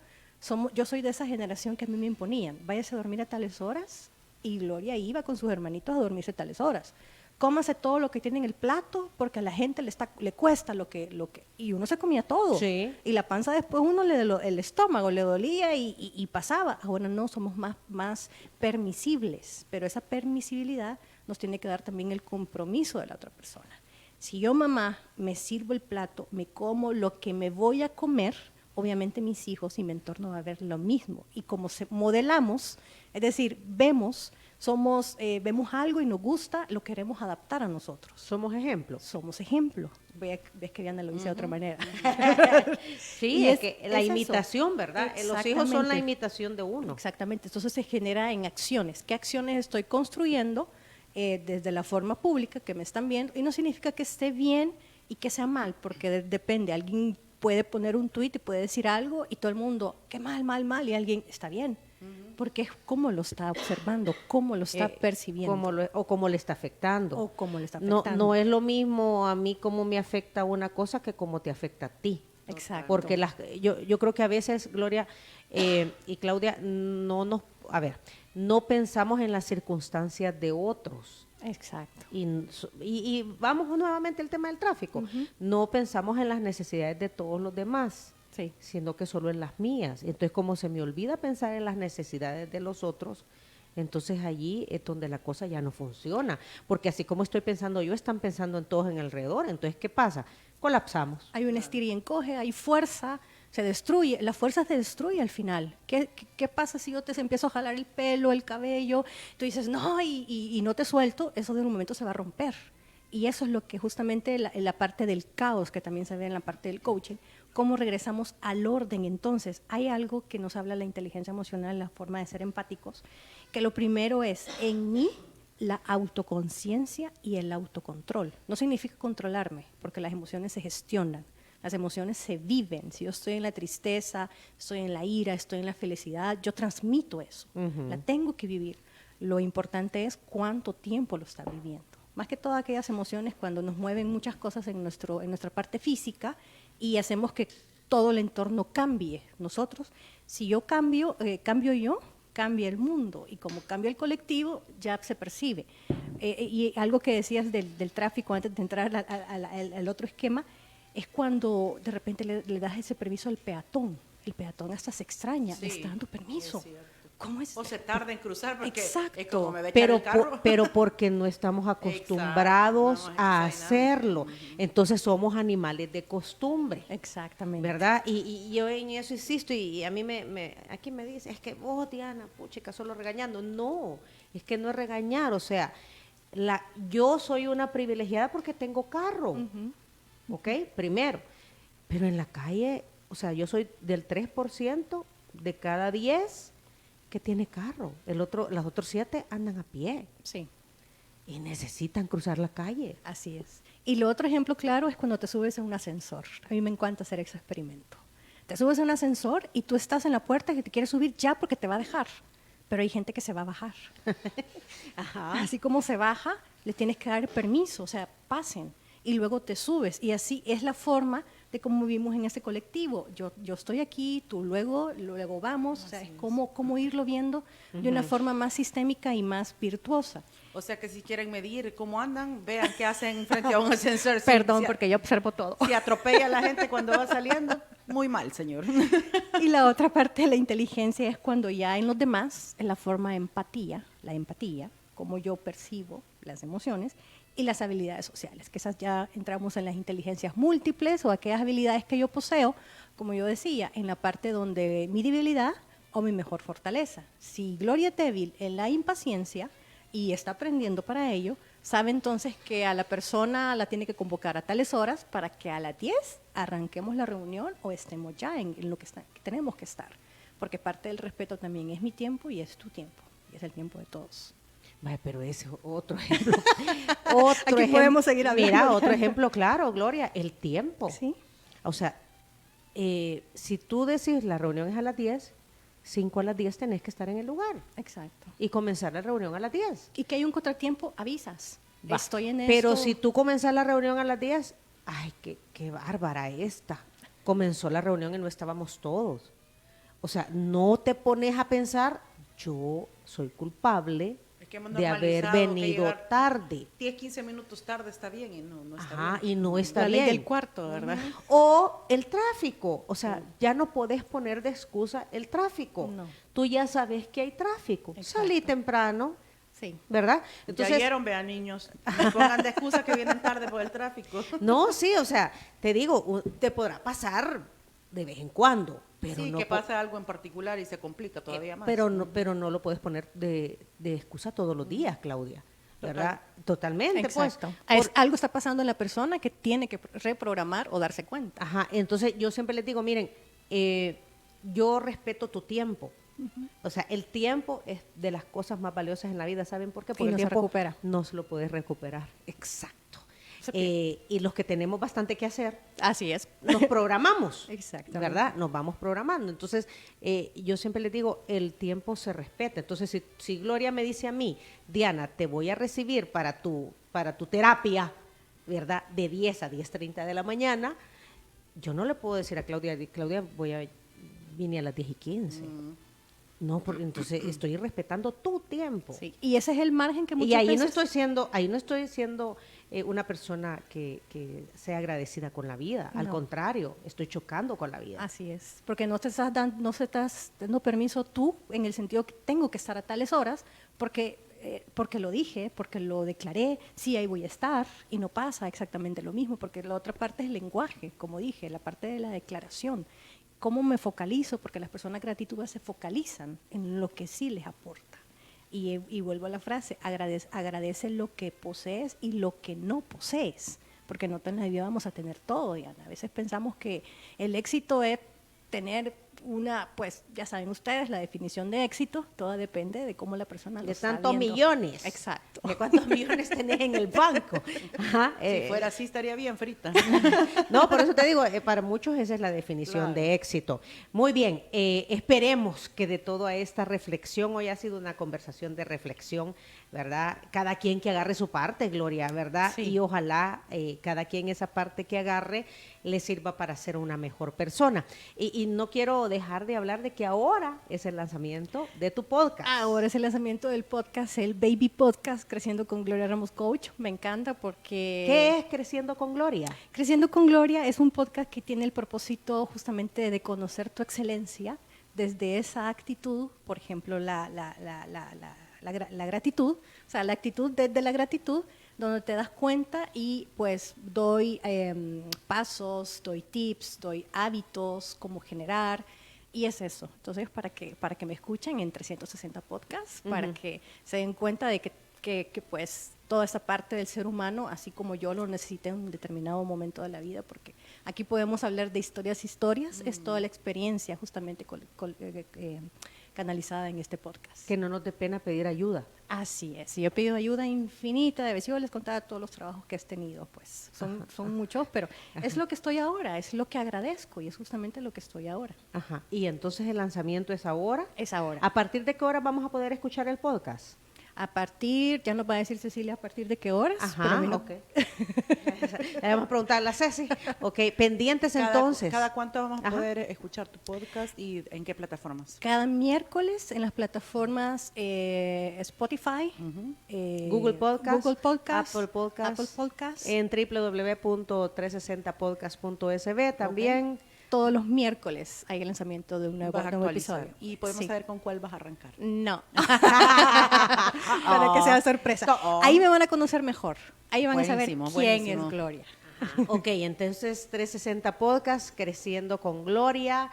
yo soy de esa generación que a mí me imponían. Váyase a dormir a tales horas, y Gloria iba con sus hermanitos a dormirse a tales horas. Cómase todo lo que tiene en el plato, porque a la gente le cuesta lo que y uno se comía todo. Sí. Y la panza después el estómago le dolía y pasaba. Ahora no, somos más permisibles, pero esa permisibilidad nos tiene que dar también el compromiso de la otra persona. Si yo, mamá, me sirvo el plato, me como lo que me voy a comer, obviamente mis hijos y mi entorno va a ver lo mismo. Y como modelamos, es decir, vemos algo y nos gusta, lo queremos adaptar a nosotros. Somos ejemplos. Somos ejemplos. Ves que Diana lo dice de otra manera. Sí, es que la imitación, eso. ¿verdad? Los hijos son la imitación de uno. Exactamente. Entonces se genera en acciones. ¿Qué acciones estoy construyendo desde la forma pública que me están viendo? Y no significa que esté bien y que sea mal, porque depende. Alguien puede poner un tuit y puede decir algo y todo el mundo, qué mal, y alguien, está bien. Porque es cómo lo está observando, cómo lo está percibiendo. Cómo le está afectando. O cómo le está afectando. No es lo mismo a mí cómo me afecta una cosa que cómo te afecta a ti. Exacto. Porque yo creo que a veces, Gloria y Claudia, no pensamos en las circunstancias de otros. Exacto. Y vamos nuevamente al tema del tráfico. Uh-huh. No pensamos en las necesidades de todos los demás. Sí. Sino que solo en las mías. Entonces, como se me olvida pensar en las necesidades de los otros, entonces allí es donde la cosa ya no funciona. Porque así como estoy pensando yo, están pensando en todos en alrededor. Entonces, ¿qué pasa? Colapsamos. Hay un estira y encoge, hay fuerza, se destruye. La fuerza se destruye al final. ¿Qué pasa si yo te empiezo a jalar el pelo, el cabello? Tú dices, no, y no te suelto. Eso de un momento se va a romper. Y eso es lo que justamente la parte del caos, que también se ve en la parte del coaching, cómo regresamos al orden. Entonces, hay algo que nos habla la inteligencia emocional, la forma de ser empáticos, que lo primero es, en mí, la autoconciencia y el autocontrol. No significa controlarme, porque las emociones se gestionan, Las emociones se viven. Si yo estoy en la tristeza, estoy en la ira, estoy en la felicidad, yo transmito eso. La tengo que vivir. Lo importante es cuánto tiempo lo está viviendo. Más que todas aquellas emociones cuando nos mueven muchas cosas en nuestra parte física y hacemos que todo el entorno cambie. Nosotros, si yo cambio yo, cambia el mundo, y como cambia el colectivo, ya se percibe. Y algo que decías del tráfico antes de entrar al otro esquema, es cuando de repente le das ese permiso al peatón. El peatón hasta se extraña, le está dando permiso. Es cierto. ¿Cómo es? O se tarda en cruzar porque Exacto. es como me va a echar Pero, el carro. pero porque no estamos acostumbrados Exacto, a vamos a examinar. hacerlo. Entonces somos animales de costumbre. Exactamente. ¿Verdad? Y yo en eso insisto, y a mí aquí me dice, es que vos, Diana, puchica, solo regañando. No, es que no es regañar, o sea, yo soy una privilegiada porque tengo carro, ¿ok? Primero, pero en la calle, o sea, yo soy del 3% de cada 10 que tiene carro, los otros 7 andan a pie. Sí. Y necesitan cruzar la calle. Así es. Y lo otro ejemplo claro es cuando te subes a un ascensor. A mí me encanta hacer ese experimento. Te subes a un ascensor y tú estás en la puerta que te quieres subir ya porque te va a dejar. Pero hay gente que se va a bajar. Ajá. Así como se baja, le tienes que dar permiso, o sea, pasen. Y luego te subes. Y así es la forma de cómo vivimos en este colectivo. Yo estoy aquí, tú luego vamos. O sea, es como irlo viendo de una forma más sistémica y más virtuosa. O sea que si quieren medir cómo andan, vean qué hacen frente a un ascensor. Perdón, porque yo observo todo. Si atropella a la gente cuando va saliendo, muy mal, señor. Y la otra parte de la inteligencia es cuando ya en los demás, en la forma de empatía, la empatía, como yo percibo las emociones, y las habilidades sociales, que esas ya entramos en las inteligencias múltiples o aquellas habilidades que yo poseo, como yo decía, en la parte donde mi debilidad o mi mejor fortaleza. Si Gloria es débil en la impaciencia y está aprendiendo para ello, sabe entonces que a la persona la tiene que convocar a tales horas para que a las 10 arranquemos la reunión o estemos ya en lo que tenemos que estar. Porque parte del respeto también es mi tiempo y es tu tiempo, y es el tiempo de todos. Vaya, pero ese es otro ejemplo. Aquí podemos seguir hablando. Mira, otro ejemplo claro, Gloria, el tiempo. Sí. O sea, si tú decís la reunión es a las 10, 5 a las 10 tenés que estar en el lugar. Exacto. Y comenzar la reunión a las 10. Y que hay un contratiempo, avisas. Va. Estoy en Pero esto. si tú comenzas la reunión a las 10, ay, qué bárbara esta. Comenzó la reunión y no estábamos todos. O sea, no te pones a pensar, yo soy culpable de haber venido tarde. 10, 15 minutos tarde está bien y no está Ajá, bien. y no está la bien. ley del cuarto, ¿verdad? O el tráfico, o sea, ya no podés poner de excusa el tráfico. No. Tú ya sabes que hay tráfico. Exacto. Salí temprano, Sí. ¿verdad? Ya vieron, vean niños, no pongan de excusa que vienen tarde por el tráfico. No, sí, o sea, te digo, te podrá pasar de vez en cuando, pero sí, no que pasa algo en particular y se complica todavía más. pero no lo puedes poner de excusa todos los días, Claudia, ¿verdad? Totalmente, Exacto. pues. Algo está pasando en la persona que tiene que reprogramar o darse cuenta. Ajá, entonces yo siempre les digo, miren, yo respeto tu tiempo. O sea, el tiempo es de las cosas más valiosas en la vida, ¿saben por qué? Porque no el se tiempo recupera. no se lo puedes recuperar. Exacto. Eso que- Y los que tenemos bastante que hacer, Así es. nos programamos. Exactamente. ¿Verdad? Nos vamos programando. Entonces, yo siempre les digo, el tiempo se respeta. Entonces, si Gloria me dice a mí, Diana, te voy a recibir para tu terapia, ¿verdad? De 10 a 10:30 de la mañana, yo no le puedo decir a Claudia, vine a las 10:15. No, porque entonces estoy respetando tu tiempo. Sí. Y ese es el margen que muchas Y ahí veces... no estoy siendo una persona que sea agradecida con la vida. Al No. contrario, estoy chocando con la vida. Así es, porque no se estás dando permiso tú en el sentido que tengo que estar a tales horas, porque lo dije, porque lo declaré, sí, ahí voy a estar, y no pasa exactamente lo mismo, porque la otra parte es el lenguaje, como dije, la parte de la declaración. ¿Cómo me focalizo? Porque las personas creativas se focalizan en lo que sí les aporta. Y vuelvo a la frase, agradece lo que posees y lo que no posees, porque no en la vida vamos a tener todo, Diana. A veces pensamos que el éxito es tener pues ya saben ustedes, la definición de éxito, todo depende de cómo la persona lo De está tantos viendo. millones. Exacto. ¿De cuántos millones tenés en el banco? Ajá, Si fuera así, estaría bien frita. no, por eso te digo, para muchos esa es la definición de éxito. Muy bien, esperemos que de toda esta reflexión, hoy ha sido una conversación de reflexión, ¿verdad? Cada quien que agarre su parte, Gloria, ¿verdad? Sí. Y ojalá cada quien esa parte que agarre le sirva para ser una mejor persona. Y no quiero dejar de hablar de que ahora es el lanzamiento de tu podcast. Ahora es el lanzamiento del podcast, el Baby Podcast, Creciendo con Gloria Ramos Coach. Me encanta porque... ¿Qué es Creciendo con Gloria? Creciendo con Gloria es un podcast que tiene el propósito justamente de conocer tu excelencia desde esa actitud, por ejemplo, la gratitud, o sea, la actitud desde la gratitud, donde te das cuenta y pues doy pasos, doy tips, doy hábitos, cómo generar, y es eso. Entonces, para que me escuchen en 360 podcasts, para que se den cuenta de que pues toda esa parte del ser humano, así como yo lo necesité en un determinado momento de la vida, porque aquí podemos hablar de historias, es toda la experiencia justamente canalizada en este podcast. Que no nos dé pena pedir ayuda. Así es, yo he pedido ayuda infinita de veces. Yo les contaba todos los trabajos que he tenido, pues son muchos, pero es lo que estoy ahora, es lo que agradezco y es justamente lo que estoy ahora. Ajá. Y entonces el lanzamiento es ahora. Es ahora. ¿A partir de qué hora vamos a poder escuchar el podcast? A partir, ya nos va a decir Cecilia a partir de qué horas. Ajá, pero a mí no. ok. Le vamos a preguntarle a Ceci. Ok, pendientes entonces. ¿Cada cuánto vamos a poder escuchar tu podcast y en qué plataformas? Cada miércoles en las plataformas Spotify, Google Podcast, Apple Podcast, en www.360podcast.sb también. Todos los miércoles hay el lanzamiento de un nuevo episodio. Y podemos Sí. saber con cuál vas a arrancar. No. Para que sea sorpresa. Ahí me van a conocer mejor. Ahí van a saber quién buenísimo. es Gloria. Ok, entonces 360 Podcast, Creciendo con Gloria,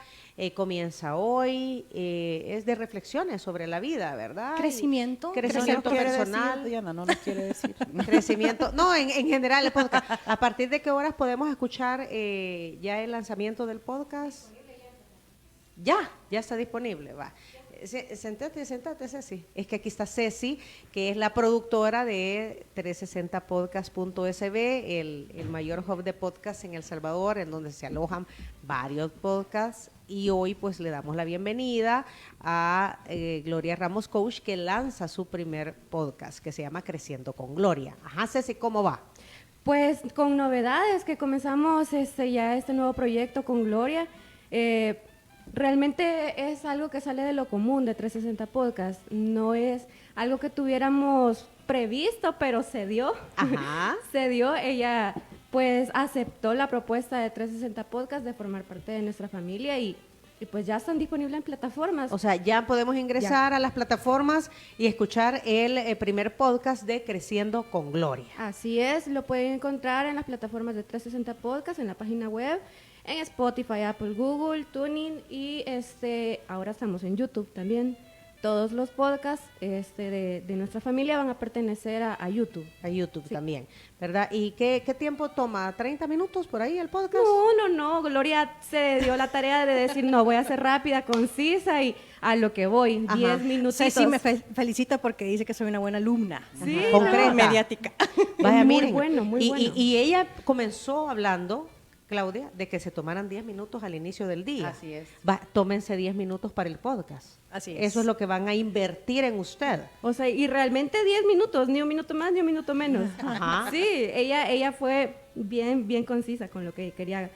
comienza hoy, es de reflexiones sobre la vida, ¿verdad? Crecimiento. Crecimiento quiere personal. decir, Diana, no nos quiere decir. Crecimiento, no, en general el podcast. ¿A partir de qué horas podemos escuchar ya el lanzamiento del podcast? Ya está disponible, va. Sentate, Ceci. Es que aquí está Ceci, que es la productora de 360podcast.sb, el mayor hub de podcast en El Salvador, en donde se alojan varios podcasts. Y hoy pues le damos la bienvenida a Gloria Ramos Coach, que lanza su primer podcast, que se llama Creciendo con Gloria. Ajá, Ceci, ¿cómo va? Pues con novedades, que comenzamos ya este nuevo proyecto con Gloria. Realmente es algo que sale de lo común de 360 Podcast. No es algo que tuviéramos previsto, pero se dio. Ajá. Se dio. Ella pues aceptó la propuesta de 360 Podcast de formar parte de nuestra familia y pues ya están disponibles en plataformas. O sea, ya podemos ingresar a las plataformas y escuchar el primer podcast de Creciendo con Gloria. Así es, lo pueden encontrar en las plataformas de 360 Podcast, en la página web, en Spotify, Apple, Google, TuneIn y ahora estamos en YouTube también. Todos los podcasts de nuestra familia van a pertenecer a YouTube. A YouTube Sí. también, ¿verdad? ¿Y qué tiempo toma? ¿30 minutos por ahí el podcast? No, Gloria se dio la tarea de decir, no, voy a ser rápida, concisa y a lo que voy, Ajá. 10 minutos. Sí, me felicita porque dice que soy una buena alumna. Sí, Ajá. Concreta. Mediática. Vaya, Muy miren. bueno, muy y, bueno. y ella comenzó hablando, Claudia, de que se tomaran 10 minutos al inicio del día. Así es. Tómense 10 minutos para el podcast. Así es. Eso es lo que van a invertir en usted. O sea, y realmente 10 minutos, ni un minuto más, ni un minuto menos. Ajá. Sí, ella fue bien concisa con lo que quería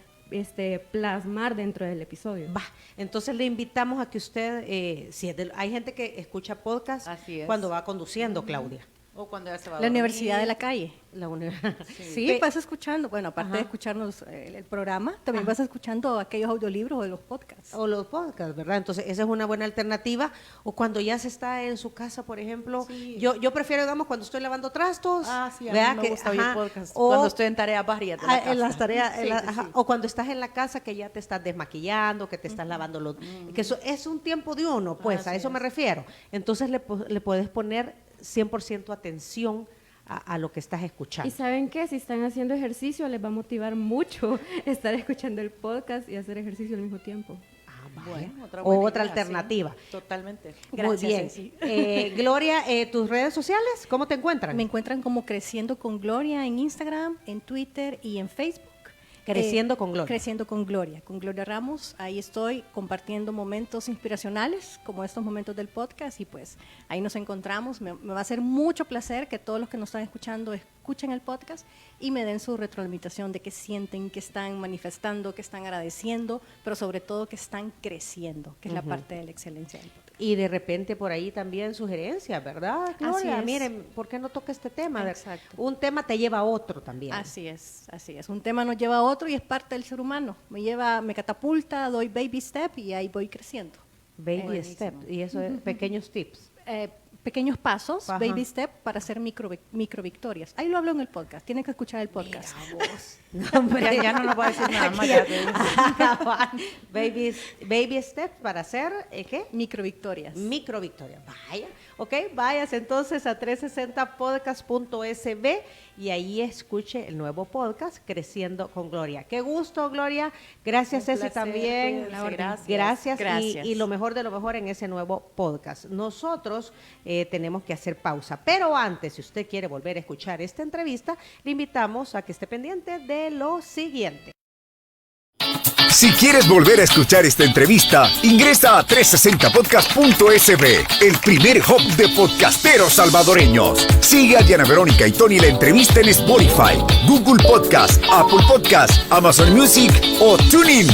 plasmar dentro del episodio. Va, entonces le invitamos a que usted, hay gente que escucha podcast Así es. cuando va conduciendo, Claudia. O cuando ya se va a La dormir. Universidad de la Calle. La Sí, vas escuchando, bueno, aparte Ajá. de escucharnos el programa, también vas escuchando aquellos audiolibros o los podcasts. O los podcasts, ¿verdad? Entonces, esa es una buena alternativa. O cuando ya se está en su casa, por ejemplo. Sí. Yo prefiero, digamos, cuando estoy lavando trastos. Ah, sí, a ¿verdad? mí me gusta oír ajá, podcast. o Cuando estoy en tareas varias de la en las casa. tareas, Sí, ajá, sí. o cuando estás en la casa que ya te estás desmaquillando, que te estás lavando los... Que eso es un tiempo de uno, pues, a Así eso me es. refiero. Entonces, le puedes poner 100% atención a lo que estás escuchando. Y saben que si están haciendo ejercicio les va a motivar mucho estar escuchando el podcast y hacer ejercicio al mismo tiempo. Ah, Bueno, o otra idea, alternativa. sí, totalmente. Muy bien. Ceci. Gloria, tus redes sociales, ¿cómo te encuentran? Me encuentran como Creciendo con Gloria en Instagram, en Twitter y en Facebook. Creciendo con Gloria. Creciendo con Gloria Ramos. Ahí estoy compartiendo momentos inspiracionales, como estos momentos del podcast, y pues ahí nos encontramos. Me va a hacer mucho placer que todos los que nos están escuchando escuchen el podcast y me den su retroalimentación de que sienten, que están manifestando, que están agradeciendo, pero sobre todo que están creciendo, que es la parte de la excelencia del podcast. Y de repente por ahí también sugerencias, ¿verdad, Gloria? Así es. Miren, ¿por qué no toca este tema? Exacto. Un tema te lleva a otro también. Así es. Un tema nos lleva a otro y es parte del ser humano. Me catapulta, doy baby step y ahí voy creciendo. Baby Buenísimo. step. Y eso es pequeños tips. Pequeños pasos, Ajá. baby step para hacer micro victorias. Ahí lo hablo en el podcast, tienen que escuchar el podcast. No, hombre. Ya no nos va a decir nada más. Ya te digo. baby steps para hacer, ¿qué? Micro victorias. Micro victoria. Vaya, ok, vayas entonces a 360podcast.sb y ahí escuche el nuevo podcast Creciendo con Gloria. Qué gusto, Gloria. Gracias, Un Ceci, placer, también. cuídense. Gracias. Gracias. Y lo mejor de lo mejor en ese nuevo podcast. Nosotros tenemos que hacer pausa, pero antes, si usted quiere volver a escuchar esta entrevista, le invitamos a que esté pendiente de lo siguiente. Si quieres volver a escuchar esta entrevista, ingresa a 360podcast.sb, el primer hub de podcasteros salvadoreños. Sigue a Diana Verónica y Tony la entrevista en Spotify, Google Podcast, Apple Podcast, Amazon Music o TuneIn.